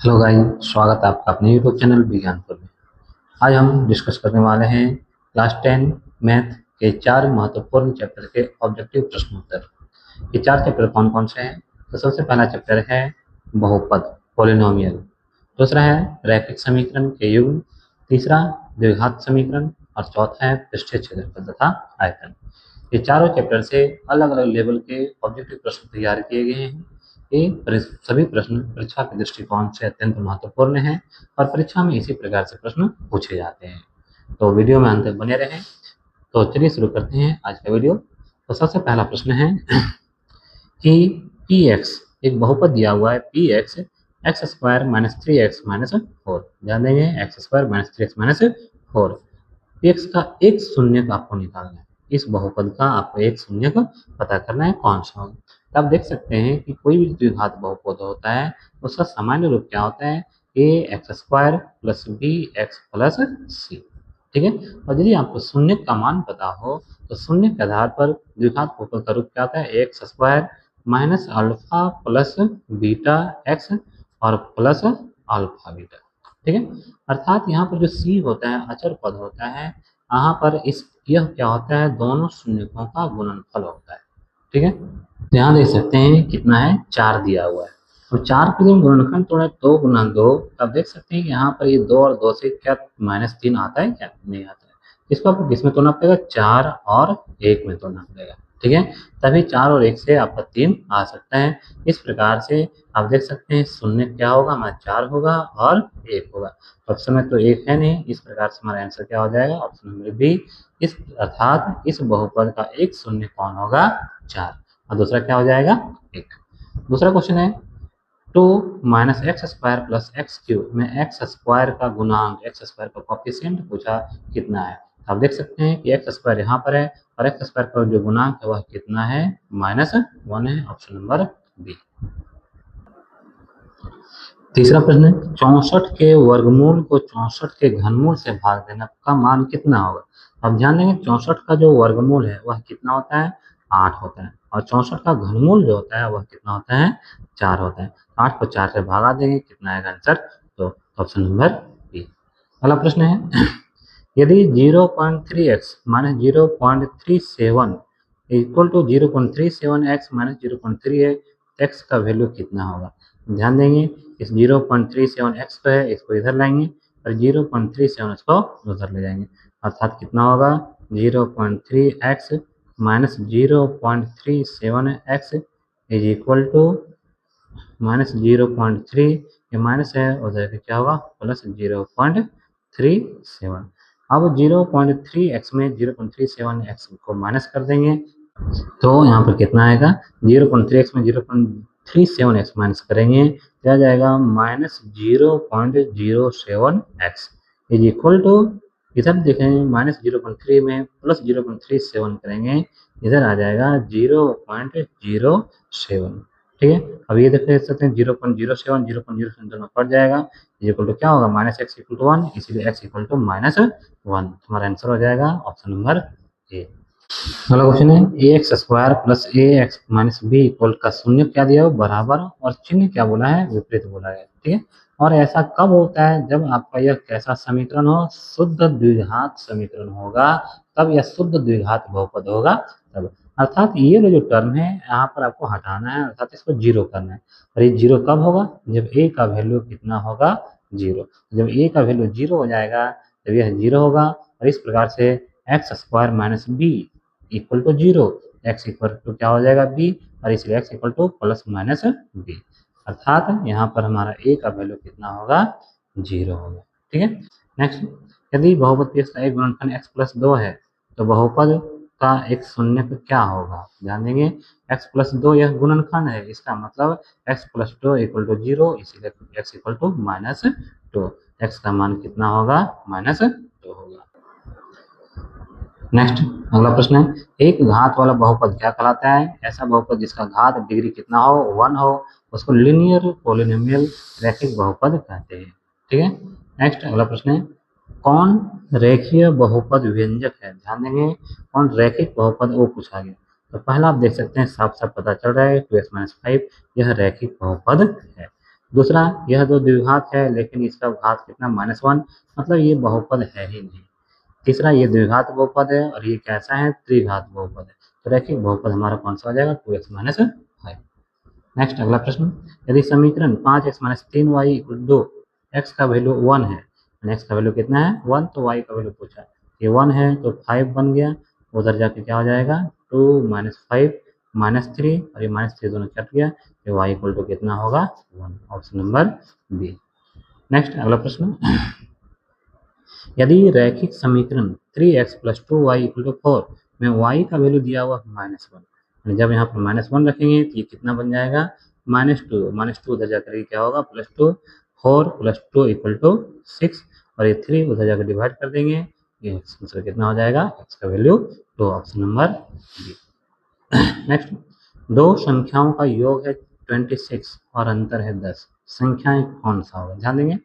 Hello guys, स्वागत है आपका अपने यूट्यूब चैनल विज्ञानपुर में। आज हम डिस्कस करने वाले हैं क्लास 10 मैथ के 4 महत्वपूर्ण चैप्टर के ऑब्जेक्टिव प्रश्न उत्तर। ये 4 चैप्टर कौन कौन से हैं? तो सबसे पहला चैप्टर है बहुपद पॉलिनोमियल, दूसरा है रैखिक समीकरण के युग्म, तीसरा द्विघात समीकरण और चौथा है पृष्ठीय क्षेत्रफल तथा आयतन। ये चारों चैप्टर से अलग अलग लेवल के ऑब्जेक्टिव प्रश्न तैयार किए गए हैं। ये सभी प्रश्न परीक्षा के दृष्टिकोण से अत्यंत महत्वपूर्ण हैं और परीक्षा में इसी प्रकार से प्रश्न पूछे जाते हैं। तो वीडियो में अंत तक बने रहें। तो चलिए शुरू करते हैं आज का वीडियो। तो सबसे पहला प्रश्न है कि पी एक्स एक बहुपद दिया हुआ है, P x x square minus 3x minus 4। ध्यान देंगे, x square minus 3x minus 4। X का एक शून्य का आपको निकालना है, इस बहुपद का आपको एक शून्य का पता करना है कौन सा होगा। तो आप देख सकते हैं कि कोई भी द्विघात बहुपद होता है उसका सामान्य रूप क्या होता है, A X square plus B X plus C. ठीक है, और यदि आपको शून्य का मान पता हो तो शून्य के आधार पर द्विघात बहुपद का रूप क्या होता है, x square minus alpha plus beta x और प्लस अल्फा बीटा। ठीक है, अर्थात यहाँ पर जो सी होता है अचर पद होता है, यहाँ पर यह क्या होता है, दोनों शून्यकों का गुणनफल होता है। ठीक है, यहाँ देख सकते हैं कितना है, 4 दिया हुआ है और 4 के लिए गुणनखंड तोड़ा 2 गुना 2। अब देख सकते हैं कि यहाँ पर ये 2 और 2 से क्या -3 आता है, क्या नहीं आता है। इसको आपको किस में तोड़ना पड़ेगा, 4 और 1 में तोड़ना पड़ेगा। ठीक है, तभी 4 और 1 से आपका 3 आ सकता है। इस प्रकार से आप देख सकते हैं शून्य क्या होगा, हमारा 4 होगा और 1 होगा। ऑप्शन में तो 1 है नहीं, इस प्रकार से हमारा आंसर क्या हो जाएगा, ऑप्शन नंबर बी। इस अर्थात इस बहुपद का एक शून्य कौन होगा, 4, और दूसरा क्या हो जाएगा, 1। दूसरा क्वेश्चन है 2 minus x square plus x cube में एक्स स्क्वायर का गुणांक, एक्स स्क्वायर का कोफिशिएंट पूछा कितना है। आप देख सकते हैं कि एक्स स्क्वायर यहाँ पर है और एक्स स्क्वायर का जो गुणांक है वह कितना है, -1 है, ऑप्शन नंबर बी। तीसरा प्रश्न है 64 के वर्गमूल को 64 के घनमूल से भाग देना का मान कितना होगा। अब ध्यान देंगे 64 का जो वर्गमूल है वह कितना होता है, 8 होता है, और 64 का घनमूल जो होता है वह कितना होता है, 4 होता है। 8 को 4 से भागा देंगे, कितना आएगा आंसर, तो ऑप्शन नंबर बी। अगला प्रश्न है यदि 0.3x minus 0.37 equal to 0.37x minus 0.3 है, एक्स का वैल्यू कितना होगा। ध्यान देंगे इस 0.37x को है, इसको इधर लाएंगे और 0.37 को उधर ले जाएंगे, अर्थात कितना होगा, 0.3x minus 0.37x is equal to -0.3, ये माइनस है उधर के क्या होगा, प्लस 0.37। अब 0.3x में 0.37x को माइनस कर देंगे तो यहाँ पर कितना आएगा, 0.3x में 0.37x माइनस करेंगे तो आ जाएगा -0.07x इज इक्वल टू, इधर देखेंगे -0.3 में प्लस 0.37 करेंगे, इधर आ जाएगा 0.07। ठीक है, अब ये देख सकते हैं 0.07 0.07 दोनों कट जाएगा, इक्वल टू क्या होगा, -x इक्वल टू 1, इसीलिए x इक्वल टू -1। हमारा आंसर हो जाएगा ऑप्शन नंबर ए। अगला क्वेश्चन है A X square plus A x minus b equal का शून्य क्या दिया हो, बराबर, और चिन्ह क्या बोला है, विपरीत बोला है। ठीक है, और ऐसा कब होता है, जब आपका यह कैसा समीकरण हो, शुद्ध द्विघात समीकरण होगा तब, यह शुद्ध द्विघात बहुपद होगा तब। अर्थात ये जो टर्म है यहाँ पर आपको हटाना है, अर्थात इसको 0 करना है। और ये 0 कब होगा, जब ए का वैल्यू कितना होगा, 0। जब ए का वैल्यू 0 हो जाएगा तब यह 0 होगा, और इस प्रकार से x square minus b equal to 0, x equal to क्या हो जाएगा, बी, और इसलिए x equal to plus minus b, अर्थात यहाँ पर हमारा ए का वैल्यू कितना होगा, 0 होगा। ठीक है, नेक्स्ट, यदि बहुपद P का एक गुणनखंड x प्लस 2 है तो बहुपद का एक शून्य क्या होगा। ध्यान देंगे x प्लस 2 यह गुणनखंड है, इसका मतलब x प्लस 2 इक्वल टू 0, इसीलिए x इक्वल टू -2, x का मान कितना होगा, -2 होगा। नेक्स्ट, अगला प्रश्न है एक घात वाला बहुपद क्या कहलाता है, ऐसा बहुपद जिसका घात डिग्री कितना हो, 1 हो, उसको लीनियर पॉलिनोमियल रैखिक बहुपद कहते हैं। ठीक है, नेक्स्ट अगला प्रश्न है कौन रेखीय बहुपद व्यंजक है। ध्यान देंगे कौन रैखिक बहुपद, वो पूछा गया। तो पहला आप देख सकते हैं, साफ साफ पता चल रहा है 2x - 5 यह रैखिक बहुपद है। दूसरा, यह दो द्विघात है लेकिन इसका घात कितना -1, मतलब ये बहुपद है ही नहीं। तीसरा, ये द्विघात बहुपद है और ये कैसा है, त्रिघात बहुपद है। तो रैखिक बहुपद हमारा कौन सा हो जाएगा, 2x - 5। नेक्स्ट अगला प्रश्न, यदि समीकरण 5x - 3y = 2, x का वैल्यू 1 है, x का वैल्यू कितना है 1, तो y का वैल्यू पूछा, ये 1 है तो 5 बन गया, उधर जाके क्या हो जाएगा 2 - 5 - 3 और ये -3 दोनों कट गया, ये y = कितना होगा 1, ऑप्शन नंबर बी। नेक्स्ट अगला प्रश्न, यदि रैखिक समीकरण 3x + 2y = 4 में y का वैल्यू दिया हुआ -1, जब यहाँ पर -1 रखेंगे तो ये कितना बन जाएगा -2 उधर जाकर क्या होगा +2, 4 + 2 = 6 और ये 3 उधर जाकर डिवाइड कर देंगे, ये आंसर कितना हो जाएगा, x का value 2, option number b. Next, दो संख्याओं का योग है 26 और अंतर है 10, संख्याएं कौन सा होगा, ध्यान देंगे,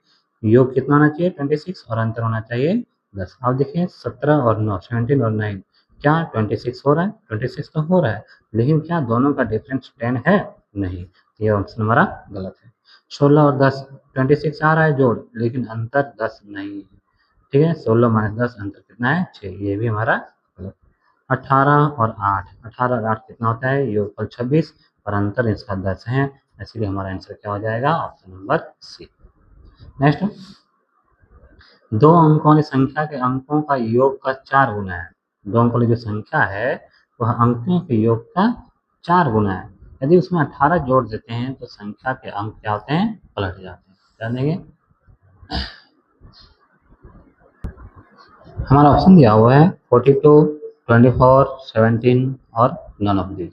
योग कितना होना चाहिए 26 और अंतर होना चाहिए 10। अब देखिए 17 और 9, 17 और 9, क्या 26 हो रहा है, 26 तो हो रहा है, लेकिन क्या दोनों का डिफरेंस 10 है, नहीं, ये ऑप्शन हमारा गलत है। 16 और 10, 26 आ रहा है जोड़, लेकिन अंतर 10 नहीं है, ठीक है, 16 - 10 अंतर कितना है 6, ये भी हमारा गलत। 18 और 8, 18 और 8 कितना होता है, योगफल 26 और अंतर इसका 10 है, इसलिए हमारा आंसर क्या हो जाएगा, ऑप्शन नंबर सी। नेक्स्ट, दो अंकों वाली संख्या के अंकों का योग का 4 गुना है, दो अंकों वाली जो संख्या है वह अंकों के योग का 4 गुना है, यदि उसमें 18 जोड़ देते हैं तो संख्या के अंक क्या होते हैं, पलट जाते हैं, ध्यान देंगे। हमारा ऑप्शन दिया हुआ है 42, 24, 17 और नन ऑफ दिस।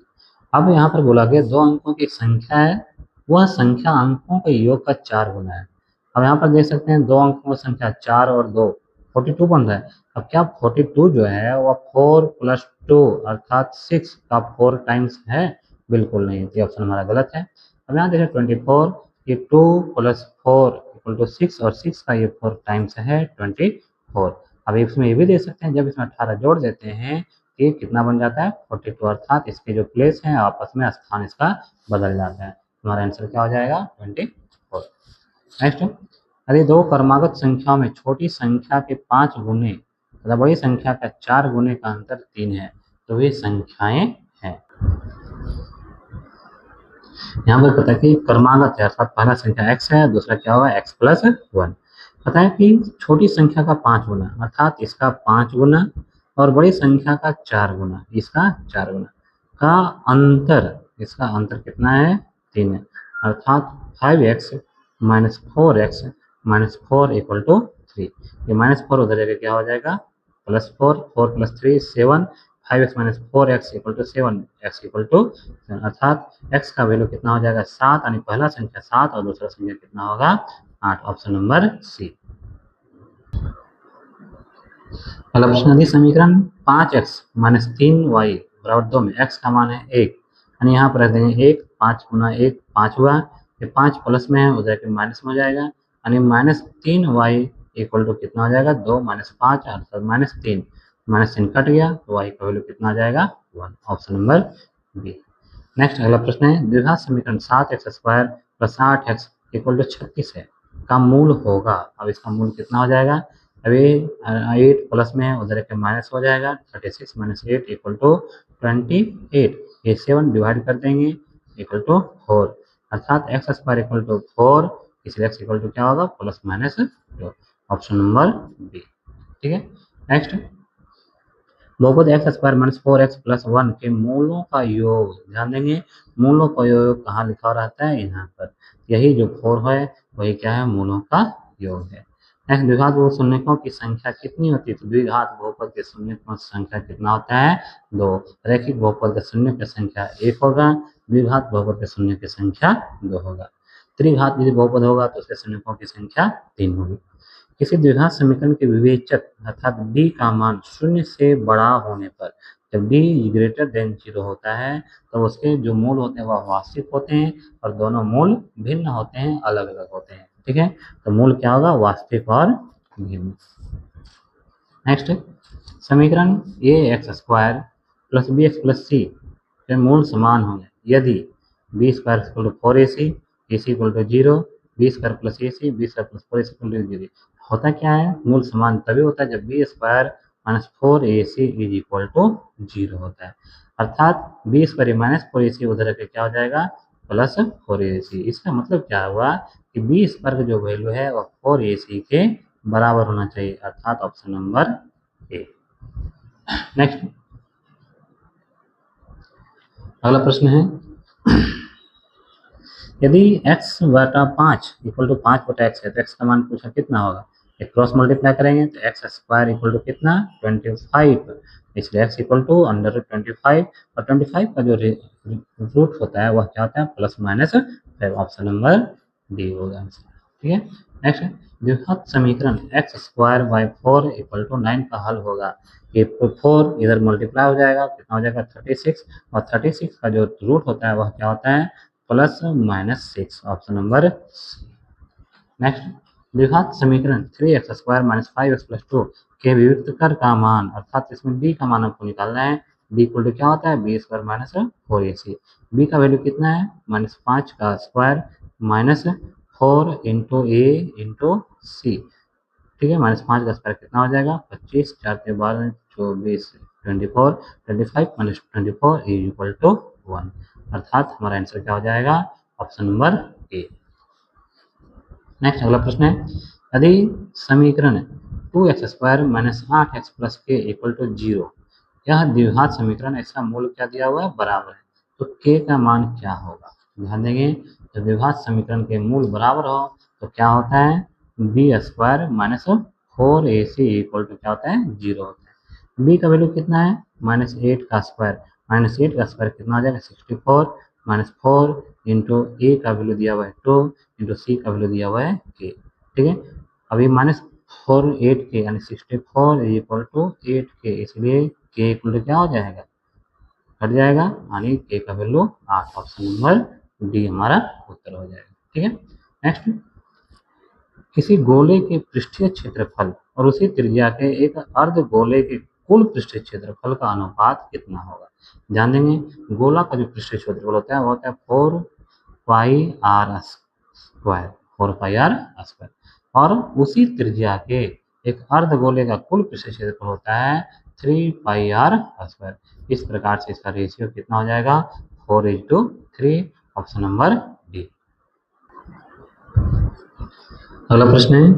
अब यहाँ पर बोला गया दो अंकों की संख्या है, वह संख्या अंकों के योग का 4 गुना है। अब यहाँ पर देख सकते हैं दो अंकों की संख्या 4 और 2, 42 बन रहा है। अब क्या 42 जो है वह 4 + 2 अर्थात 6 का 4 टाइम्स है, बिल्कुल नहीं, तो ऑप्शन हमारा गलत है। अब यहाँ देखें 24, ये 2 + 4 = 6 और 6 का ये 4 टाइम्स है 24। अब इसमें ये भी देख सकते हैं जब इसमें 18 जोड़ देते हैं ये कितना बन जाता है 42, अर्थात इसके जो प्लेस हैं आपस में स्थान इसका बदल जाता है, हमारा आंसर क्या हो जाएगा 24। नेक्स्ट, यदि दो क्रमागत संख्याओं में छोटी संख्या के 5 गुने तथा बड़ी संख्या का 4 गुने का अंतर 3 है तो वे संख्याएं हैं। यहाँ पर पता है कि क्रमागत है अर्थात पहला संख्या x है, दूसरा क्या होगा x + 1। पता है कि छोटी संख्या का 5 गुना अर्थात इसका 5 गुना और बड़ी संख्या का 4 गुना, इसका 4 गुना का अंतर, इसका अंतर कितना है 3 है, अर्थात 5x - 4x - 4 = 3। ये -4 उधर जाकर क्या हो जाएगा +4, 4 + 3 7, 5x - 4x = 7, x = 7, अर्थात x का वैल्यू कितना हो जाएगा 7, यानी पहला संख्या 7 और दूसरा संख्या कितना होगा 8, ऑप्शन नंबर सी। अगला प्रश्न, यदि समीकरण 5x - 3y = 2 में x का मान है 1, यानी यहाँ पर रख देंगे 1, 5 × 1 5 हुआ, ये 5 प्लस में है उधर के माइनस में हो जाएगा, यानी -3y = कितना हो जाएगा 2 - 5 अर्थात -3, -3 कट गया तो y का वैल्यू कितना आ जाएगा 1, ऑप्शन नंबर बी। नेक्स्ट अगला प्रश्न है, द्विघात समीकरण 7x² + 8x = 36 है का मूल होगा। अब इसका मूल कितना हो जाएगा, अभी 8 प्लस में है उधर के माइनस हो जाएगा, 36 - 8 = 28, ये 7 डिवाइड कर देंगे = 4, अर्थात x² = 4, इसलिए x = क्या होगा +-2, ऑप्शन नंबर बी, ठीक है। नेक्स्ट, बहुपद x² - 4x + 1 के मूलों का योग, ध्यान देंगे मूलों का योग कहाँ लिखा रहता है, यहाँ पर, यही जो 4 है वही क्या है मूलों का योग है। नेक्स्ट, द्विघात बहुपद शून्यकों की संख्या कितनी होती है, तो द्विघात बहुपद के शून्यकों की संख्या कितना होता है 2, रैखिक बहुपद के शून्य की संख्या 1 होगा, द्विघात बहुपद के शून्य की संख्या 2 होगा। त्रिघात यदि बहुपद होगा तो उसके शून्यकों की संख्या 3 होगी। किसी द्विघात समीकरण के विवेचक अर्थात d का मान 0 से बड़ा होने पर, जब d > 0 होता है तो उसके जो मूल होते हैं वह वास्तविक होते हैं और दोनों मूल भिन्न होते हैं, अलग अलग होते हैं, ठीक है, तो मूल क्या होगा वास्तविक और भिन्न। नेक्स्ट, समीकरण ax² + bx + c के मूल समान होंगे यदि b² = 4ac, ac = 0, b square plus a c, b square plus 4ac equal to 0। होता क्या है, मूल समान तभी होता है जब b square minus 4ac is equal to 0 होता है। अर्थात बी स्क्वायर माइनस 4ac उधर के क्या हो जाएगा, प्लस 4ac। इसका मतलब क्या हुआ कि बी स्क्वायर की जो वैल्यू है वह 4ac के बराबर होना चाहिए, अर्थात ऑप्शन नंबर ए। नेक्स्ट अगला प्रश्न है, यदि x बटा 5 इक्वल टू 5 बटा x है तो x का मान पूछा कितना होगा। एक क्रॉस मल्टीप्लाई करेंगे तो एक्स स्क्वायर इक्वल टू कितना 25, इसलिए x equal to under root 25, और 25 का जो रूट होता है वह क्या होता है, plus minus 5। Option number d होगा आंसर। ठीक है। नेक्स्ट द्विघात समीकरण x square by 4 equal to 9 का हल होगा। ये 4 इधर मल्टीप्लाई हो जाएगा, कितना हो जाएगा 36, और 36 का जो रूट होता है वह क्या होता है, plus minus 6। Option number. Next द्विघात समीकरण 3x square minus 5x plus 2 के विविक्त कर का मान, अर्थात इसमें b का मान आपको निकालना है। b इक्वल टू क्या होता है, b square minus 4ac। b का वैल्यू कितना है, माइनस 5 का square minus 4 into a into c. ठीक है, माइनस 5 का स्क्वायर कितना हो जाएगा 25, 4 के 12 24, 24, 25 माइनस 24 इज इक्वल टू 1। अर्थात हमारा आंसर क्या हो जाएगा, ऑप्शन नंबर ए। नेक्स्ट अगला प्रश्न है, यदि समीकरण 2x square minus 8x plus के इक्वल टू 0, यह द्विघात समीकरण इसका मूल क्या दिया हुआ है, बराबर है, तो k का मान क्या होगा। ध्यान देंगे, जब द्विघात समीकरण के मूल बराबर हो तो क्या होता है, b square minus 4ac equal to क्या होता है 0 होता है। b का वैल्यू कितना है, माइनस 8 का स्क्वायर, माइनस 8 का स्क्वायर कितना हो जाएगा 64, माइनस 4 इंटू ए का वैल्यू दिया हुआ है 2 इंटू सी का वैल्यू दिया हुआ है के। ठीक है, अभी माइनस 4 8 के यानी 64 इक्वल टू 8 के, इसलिए के इक्वल टू क्या हो जाएगा, कट जाएगा, यानी के का वैल्यू 8। ऑप्शन नंबर डी हमारा उत्तर हो जाएगा। ठीक है। नेक्स्ट, किसी गोले के पृष्ठीय क्षेत्रफल और उसी त्रिज्या के एक अर्ध गोले के कुल पृष्ठीय क्षेत्रफल का अनुपात कितना होगा। ध्यान देंगे, गोला का जो पृष्ठीय क्षेत्रफल होता है वो होता है 4 pi R square, 4 pi R square, और उसी त्रिज्या के एक अर्ध गोले का कुल पृष्ठीय क्षेत्रफल होता है 3 पाई आर स्क्वायर। इस प्रकार से इसका रेशियो कितना हो जाएगा 4:3। Option number D. अगला प्रश्न है,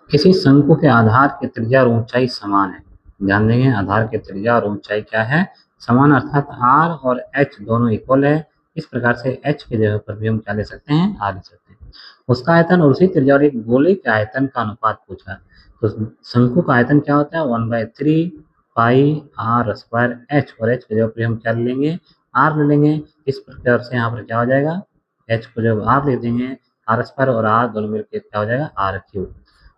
किसी शंकु के आधार की त्रिज्या और ऊंचाई समान है। ध्यान देंगे, आधार की त्रिज्या और ऊंचाई क्या है, समान, अर्थात आर और एच दोनों इक्वल है। इस प्रकार से एच की जगह पर भी हम क्या ले सकते हैं, आर ले सकते हैं। उसका आयतन और उसी त्रिज्या और एक गोले के आयतन का अनुपात पूछा, तो शंकु का आयतन क्या होता है 1/3 पाई आर स्क्वायर एच, और एच की जगह पर हम क्या ले लेंगे, आर ले लेंगे। इस प्रकार से यहाँ पर क्या हो जाएगा, एच को जब आर ले देंगे, आर स्क्वायर और आर दोनों मिलकर क्या हो जाएगा आर क्यूब,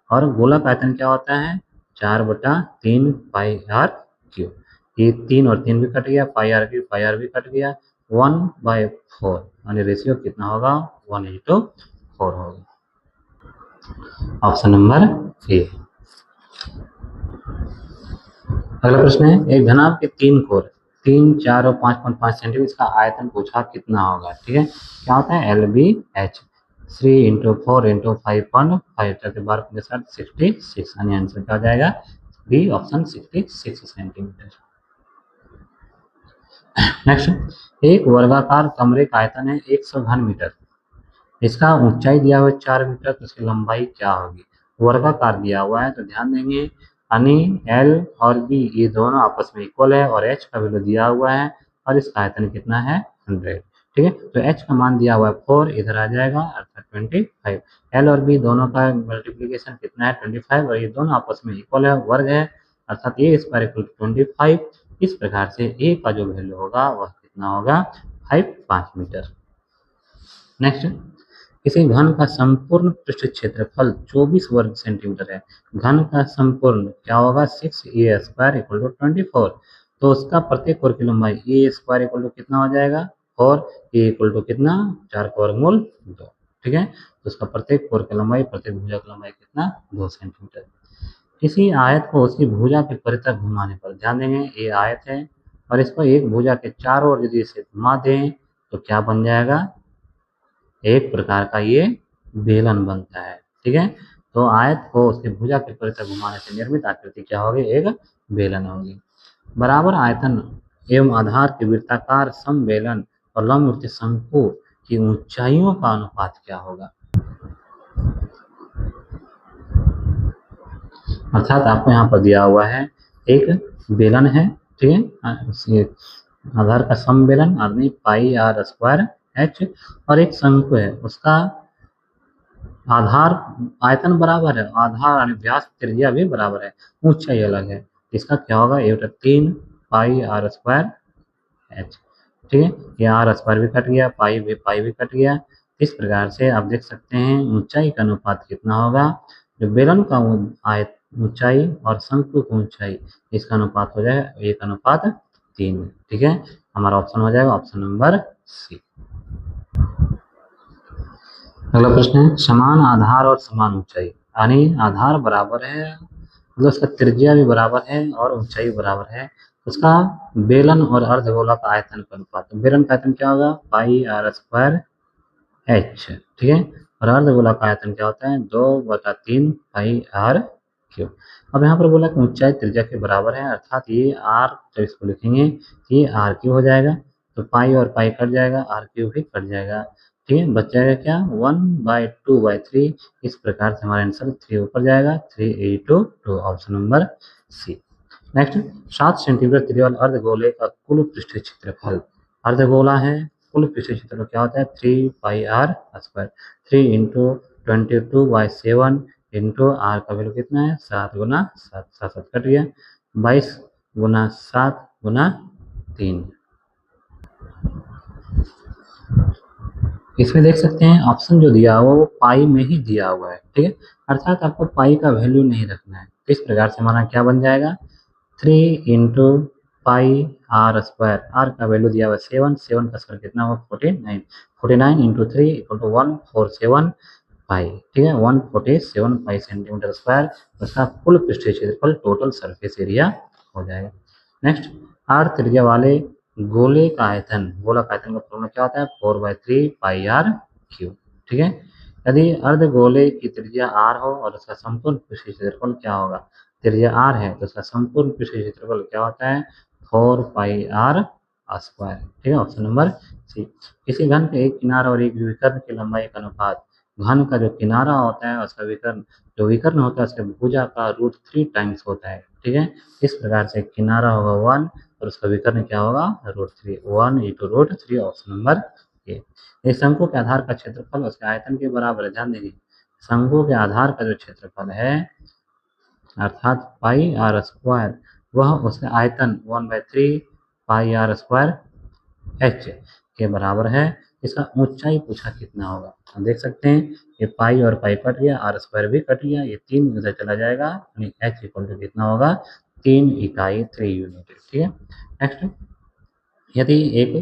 और गोला का आयतन क्या होता है 4/3 पाई आर क्यूब। ये 3 और 3 भी कट गया, पाई आर भी कट गया, 1/4, यानी रेशियो कितना होगा 1:4 होगा। Option number A. अगला प्रश्न है, एक घनाभ के 3 कोण 3, 4 और 5.5 सेंटीमीटर, इसका आयतन पूछा कितना होगा। ठीक है, क्या होता है LBH, 3 × 4 × 5.5 12 66, यानी आंसर क्या हो जाएगा बी ऑप्शन 66 सेंटीमीटर। नेक्स्ट, एक वर्गाकार कमरे का आयतन है 100 घन मीटर, इसका ऊंचाई दिया हुआ है 4 मीटर, तो इसकी लंबाई क्या होगी। वर्गाकार दिया हुआ है तो ध्यान देंगे, यानी L और B ये दोनों आपस में इक्वल है, और H का वैल्यू दिया हुआ है, और इसका आयतन कितना है 100। ठीक है, तो H का मान दिया हुआ है 4, इधर आ जाएगा अर्थात 25। L और B दोनों का मल्टीप्लीकेशन कितना है 25, और ये दोनों आपस में इक्वल है, वर्ग है, अर्थात A स्क्वायर इक्वल टू 25। इस प्रकार से A का जो वैल्यू होगा वह कितना होगा 5 मीटर। नेक्स्ट, किसी घन का संपूर्ण पृष्ठ क्षेत्रफल 24 वर्ग सेंटीमीटर है, घन का संपूर्ण क्या होगा 6a स्क्वायर इक्वल टू 24, तो उसका प्रत्येक कोण की लंबाई a स्क्वायर इक्वल टू कितना हो जाएगा, और a इक्वल टू कितना 4 का वर्गमूल 2। ठीक है, तो उसका प्रत्येक कोण की लंबाई, प्रत्येक भुजा की लंबाई कितना 2 सेंटीमीटर। किसी आयत को उसकी भुजा के परितः घुमाने पर, ध्यान देंगे ये आयत है और इसको एक भुजा के चारों ओर यदि इसे घुमा दें तो क्या बन जाएगा, एक प्रकार का ये बेलन बनता है। ठीक है, तो आयत को उसके भुजा के परितः घुमाने से निर्मित आकृति क्या होगी, एक बेलन होगी। बराबर आयतन एवं आधार के वृत्ताकार समबेलन और लंबवृत्तीय शंकु की ऊंचाइयों का अनुपात क्या होगा। अर्थात आपको यहाँ पर दिया हुआ है एक बेलन है, ठीक है, आधार का समबेलन आदमी पाई आर स्क्वायर एच, और एक शंकु है, उसका आधार आयतन बराबर है, आधार यानी व्यास त्रिज्या भी बराबर है, ऊंचाई अलग है। इसका क्या होगा, ये 3 पाई आर स्क्वायर एच। ठीक है, ये आर स्क्वायर भी कट गया, पाई भी कट गया। इस प्रकार से आप देख सकते हैं ऊंचाई का अनुपात कितना होगा, जो बेलन का आयत ऊंचाई और शंकु की ऊंचाई, इसका अनुपात हो जाएगा 1:3। ठीक है, हमारा ऑप्शन हो जाएगा ऑप्शन नंबर सी। अगला प्रश्न है, समान आधार और समान ऊंचाई, यानी आधार बराबर है, मतलब उसका त्रिज्या भी बराबर है और ऊंचाई बराबर है, उसका बेलन और अर्धगोला का आयतन का अनुपात। तो बेलन का आयतन क्या होगा, पाई आर स्क्वायर एच। ठीक है, और अर्धगोला का आयतन क्या होता है, 2/3 पाई आर क्यूब। अब यहाँ पर बोला कि ऊंचाई त्रिज्या के बराबर है, अर्थात ये आर, जब इसको लिखेंगे ये आर क्यूब हो जाएगा, तो पाई और पाई कट जाएगा, आर क्यूब भी कट जाएगा। ठीक है, बच जाएगा क्या, 1/2/3। इस प्रकार से हमारा आंसर 3 ऊपर जाएगा, 3 option number c. Next, 7 centimetre त्रिज्या वाले अर्धगोले का कुल पृष्ठीय क्षेत्रफल, अर्धगोला है, कुल पृष्ठीय क्षेत्रफल क्या होता है, 3 pi R square. 3 into 22/7 into R का वैल्यू कितना है, 7 गुना 7, 7 कट गया, 22 गुना 7 गुना 3। इसमें देख सकते हैं ऑप्शन जो दिया हुआ वो पाई में ही दिया हुआ है। ठीक है, अर्थात आपको पाई का वैल्यू नहीं रखना है। इस प्रकार से हमारा क्या बन जाएगा, 3 into pi R square, R का वैल्यू दिया हुआ 7, 7 का स्क्वायर कितना हुआ 49, 49 इंटू 3 इक्वल टू 147 पाई। ठीक है, 147 पाई सेंटीमीटर स्क्वायर, उसका कुल पृष्ठीय क्षेत्रफल टोटल सरफेस एरिया हो जाएगा। नेक्स्ट, आर त्रिज्या वाले गोले का आयतन, गोला का आयतन का फॉर्मूला क्या होता है, 4/3 पाई आर क्यूब। ठीक है, यदि अर्धगोले की त्रिज्या आर हो और उसका संपूर्ण पृष्ठीय क्षेत्रफल क्या होगा, त्रिज्या आर है तो उसका संपूर्ण पृष्ठीय क्षेत्रफल क्या होता है, 4 पाई आर स्क्वायर। ठीक है, ऑप्शन नंबर सी। किसी घन के एक किनारा और एक विकर्ण की लंबाई का अनुपात, घन का जो किनारा होता है उसका विकर्ण, जो विकर्ण होता है उसके भुजा का √3 टाइम्स होता है। ठीक है, इस प्रकार से किनारा होगा 1 और उसका विकर्ण क्या होगा, √3, 1 इंटू √3, ऑप्शन नंबर ए। इस शंकु के आधार का क्षेत्रफल उसके आयतन के बराबर है। ध्यान देंगे, शंकु के आधार का जो क्षेत्रफल है अर्थात पाई आर स्क्वायर, वह उसके आयतन 1/3 पाई आर स्क्वायर एच के बराबर है। इसका ऊंचाई पूछा कितना होगा, हम देख सकते हैं ये पाई और पाई कट गया, आर स्क्वायर भी कट गया, ये 3 उधर चला जाएगा, यानी एच इक्वल टू कितना होगा, 3 इकाई 3 यूनिट। ठीक है, नेक्स्ट, यदि एक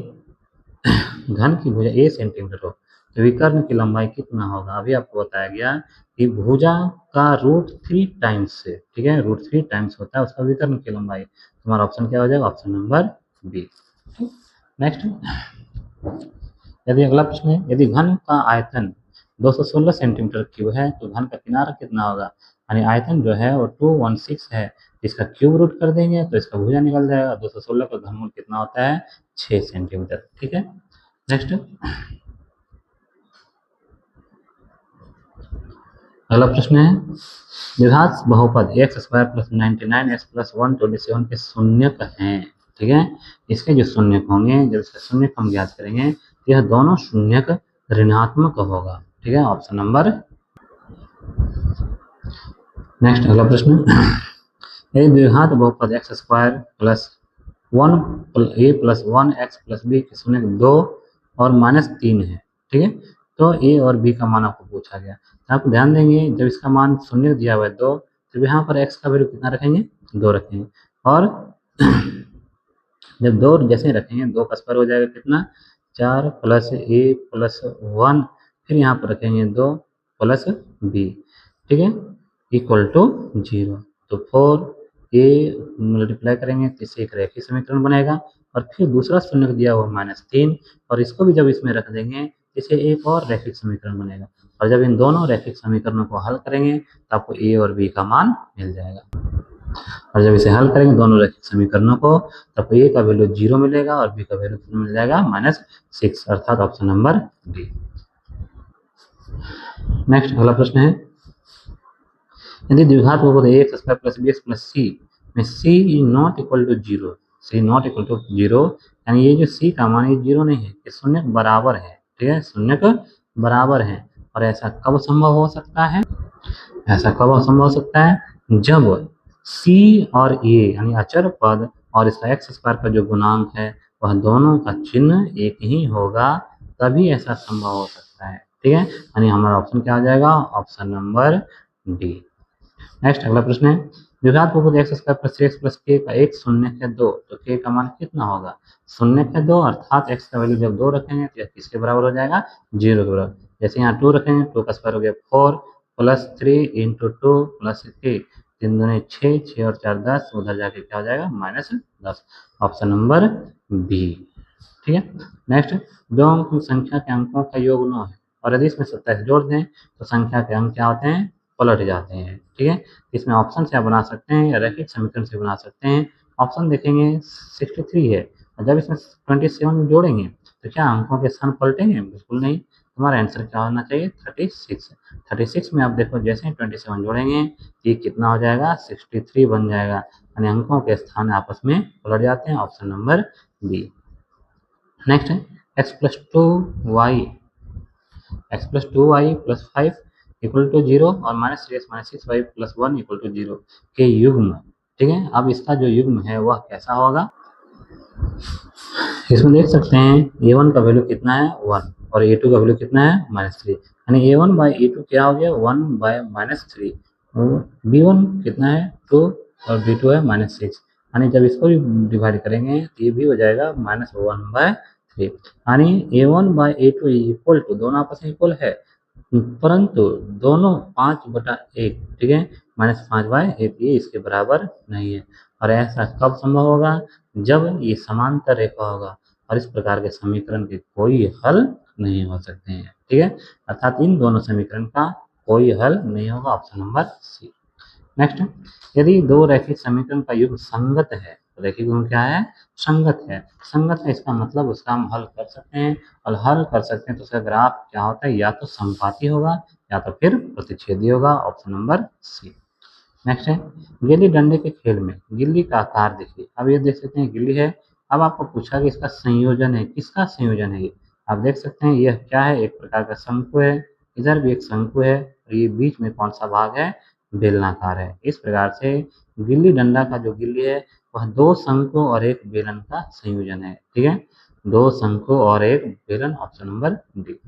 घन की भुजा ए सेंटीमीटर हो तो विकर्ण की लंबाई कितना होगा, अभी आपको बताया गया कि भुजा का √3 टाइम्स से, ठीक है, √3 टाइम्स होता है उसका विकर्ण की लंबाई। तुम्हारा ऑप्शन क्या हो जाएगा, ऑप्शन नंबर बी। नेक्स्ट, यदि अगला प्रश्न है, यदि घन का आयतन 216 सेंटीमीटर क्यूब है तो घन का किनारा कितना होगा, यानी आयतन जो है वो 216 है, इसका क्यूब रूट कर देंगे तो इसका भुजा निकल जाएगा। 216 का घनमूल कितना होता है, 6 सेंटीमीटर। ठीक है, नेक्स्ट, अगला प्रश्न है, द्विघात बहुपद x² + 99x + 127 के शून्यक हैं। ठीक है, इसके जो शून्यक होंगे, जब इसका शून्यक हम ज्ञात करेंगे तो यह दोनों शून्यक ऋणात्मक होगा। ठीक है, ऑप्शन नंबर। नेक्स्ट, अगला प्रश्न, यदि द्विघात बहुपद x² + 1a + 1x + b के शून्यक 2 और -3 है। ठीक है, तो a और b का मान आपको पूछा गया, तो आप ध्यान देंगे जब इसका मान शून्य दिया हुआ है 2, तो यहाँ पर x का वैल्यू कितना रखेंगे, 2 रखेंगे, और जब 2 जैसे रखेंगे 2 का स्क्वायर हो जाएगा कितना, 4 + a + 1, फिर यहाँ पर रखेंगे 2 + b। ठीक है, इक्वल टू 0, तो 4a मल्टीप्लाई करेंगे तो इससे एक रेखीय समीकरण बनेगा, और फिर दूसरा शून्य दिया हुआ -3, और इसको भी जब इसमें रख देंगे इसे एक और रैखिक समीकरण बनेगा, और जब इन दोनों रैखिक समीकरणों को हल करेंगे तो आपको ए और बी का मान मिल जाएगा। और जब इसे हल करेंगे दोनों रैखिक समीकरणों को, तब ए का वैल्यू 0 मिलेगा और बी का वैल्यू मिल जाएगा -6, अर्थात ऑप्शन नंबर डी। नेक्स्ट अगला प्रश्न है, यदि द्विघात बहुपद ax² + bx + c में c not equal to 0, c not equal to 0, यानी ये जो c का मान ये 0 नहीं है, ये शून्य के बराबर है, ठीक है, शून्य के बराबर है। और ऐसा कब संभव हो सकता है? ऐसा कब संभव हो सकता है? जब c और a यानी अचर पद और इसका x² का जो गुणांक है वह दोनों का चिन्ह एक ही होगा, तभी ऐसा संभव हो सकता है, ठीक है। यानी हमारा ऑप्शन क्या हो जाएगा? Option number D. नेक्स्ट अगला प्रश्न है, द्विघात बहुपद x² + 3x + k का एक शून्य है 2, तो k का मान कितना होगा? शून्य है 2, अर्थात x का वैल्यू जब 2 रखेंगे तो यह किसके बराबर हो जाएगा? 0 के बराबर। जैसे यहाँ 2 रखेंगे, 2 का स्क्वायर हो गया 4 + 3 × 2 + 3, 3 दूनी 6, 6 और 4 10, उधर जाके क्या हो जाएगा? -10, ऑप्शन नंबर बी, ठीक है। नेक्स्ट, दो अंक की संख्या के अंकों का योग 9 है और यदि इसमें 27 जोड़ दें तो संख्या के अंक क्या होते हैं? पलट जाते हैं, ठीक है। इसमें ऑप्शन से आप बना सकते हैं या रैखिक समीकरण से बना सकते हैं। ऑप्शन देखेंगे 63 है, और जब इसमें 27 जोड़ेंगे तो क्या अंकों के स्थान पलटेंगे? बिल्कुल नहीं। हमारा आंसर क्या होना चाहिए? 36। 36 में आप देखो जैसे ही 27 जोड़ेंगे ये कितना हो जाएगा? 63 बन जाएगा, यानी अंकों के स्थान आपस में पलट जाते हैं, ऑप्शन नंबर बी। नेक्स्ट है x + 2y + 5 = 0 और -3x - 6y + 1 = 0 के युग्म, ठीक है। अब इसका जो युग्म है वह कैसा होगा? इसमें देख सकते हैं a1 का वैल्यू कितना है? 1, और a2 का वैल्यू कितना है? -3, यानी a1/a2 क्या हो गया? 1/-3। b1 कितना है? 2, और b2 है -6, यानी जब इसको भी डिवाइड करेंगे तो ये भी हो जाएगा -1/3, यानी a1/a2 = दोनों आपस में इक्वल है, परंतु दोनों 5/1, ठीक है, -5/1 ये इसके बराबर नहीं है। और ऐसा कब संभव होगा? जब ये समांतर रेखा होगा, और इस प्रकार के समीकरण के कोई हल नहीं हो सकते हैं, ठीक है, अर्थात इन दोनों समीकरण का कोई हल नहीं होगा, ऑप्शन नंबर सी। नेक्स्ट, यदि दो रैखिक समीकरण का युग्म संगत है, तो रैखिक युग्म क्या है? संगत है। संगत है इसका मतलब उसका हम हल कर सकते हैं, और हल कर सकते हैं तो उसका ग्राफ क्या होता है? या तो समपाती होगा या तो फिर प्रतिच्छेदी होगा, ऑप्शन नंबर सी। नेक्स्ट है, गिल्ली डंडे के खेल में गिल्ली का आकार देखिए। अब ये देख सकते हैं गिल्ली है, अब आपको पूछा कि इसका संयोजन है, किसका संयोजन है? ये आप देख सकते हैं यह क्या है? एक प्रकार का शंकु है, इधर भी एक शंकु है, और ये बीच में कौन सा भाग है? बेलनाकार है। इस प्रकार से गिल्ली डंडा का जो गिल्ली है वह दो शंकु और एक बेलन का संयोजन है, ठीक है, दो शंकु और एक बेलन, ऑप्शन नंबर डी।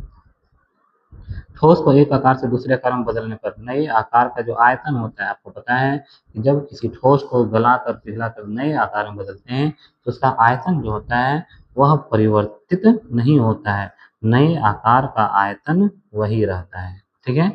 ठोस को एक आकार से दूसरे आकार में बदलने पर नए आकार का जो आयतन होता है, आपको पता है कि जब किसी ठोस को गलाकर पिघलाकर नए आकार में बदलते हैं तो उसका आयतन जो होता है वह परिवर्तित नहीं होता है, नए आकार का आयतन वही रहता है, ठीक है।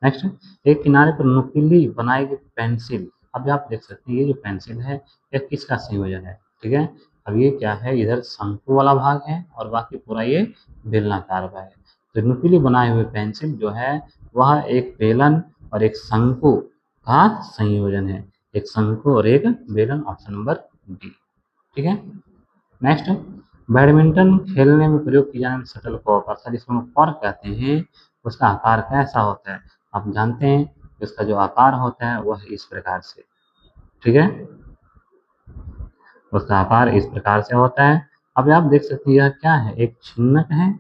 नेक्स्ट, एक किनारे पर नुकीली बनाई गई पेंसिल। अब आप देख सकते हैं ये जो पेंसिल है यह किसका संयोजन है, ठीक है। अब ये क्या है? इधर शंकु वाला भाग है और बाकी पूरा ये बेलनाकार भाग है। तो नुकीली बनाए हुए पेंसिल जो है वह एक बेलन और एक शंकु का संयोजन है, एक शंकु और एक बेलन, ऑप्शन नंबर डी, ठीक है। नेक्स्ट, बैडमिंटन खेलने में प्रयोग की जाने वाली शटलकॉक, अर्थात जिसको हम कॉर्क कहते हैं, उसका आकार कैसा होता है? आप जानते हैं कि उसका जो आकार होता है वह इस प्रकार से, ठीक है, उसका आकार इस प्रकार से होता है। अब आप देख सकते हैं यह क्या है? एक छिन्नक है,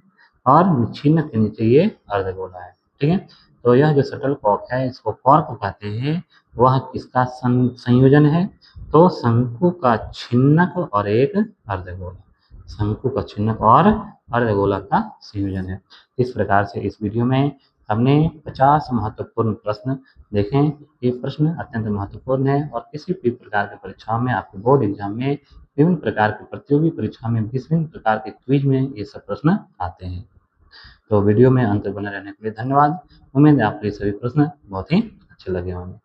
और छिन्नक के नीचे ये अर्धगोला है, ठीक है। तो यह जो शटलकॉक है इसको कॉर्क कहते हैं, वह किसका संयोजन है? तो शंकु का छिन्नक और एक अर्धगोला, शंकु का छिन्नक और अर्धगोला का संयोजन है। इस प्रकार से इस वीडियो में हमने 50 महत्वपूर्ण प्रश्न देखें। ये प्रश्न अत्यंत महत्वपूर्ण है और किसी भी प्रकार की परीक्षाओं में, आपके बोर्ड एग्जाम में, विभिन्न प्रकार की प्रतियोगी परीक्षा में, विभिन्न प्रकार के क्विज में ये सब प्रश्न आते हैं। तो वीडियो में अंत बने रहने के लिए धन्यवाद। उम्मीद है आपको ये सभी प्रश्न बहुत ही अच्छे लगे होंगे।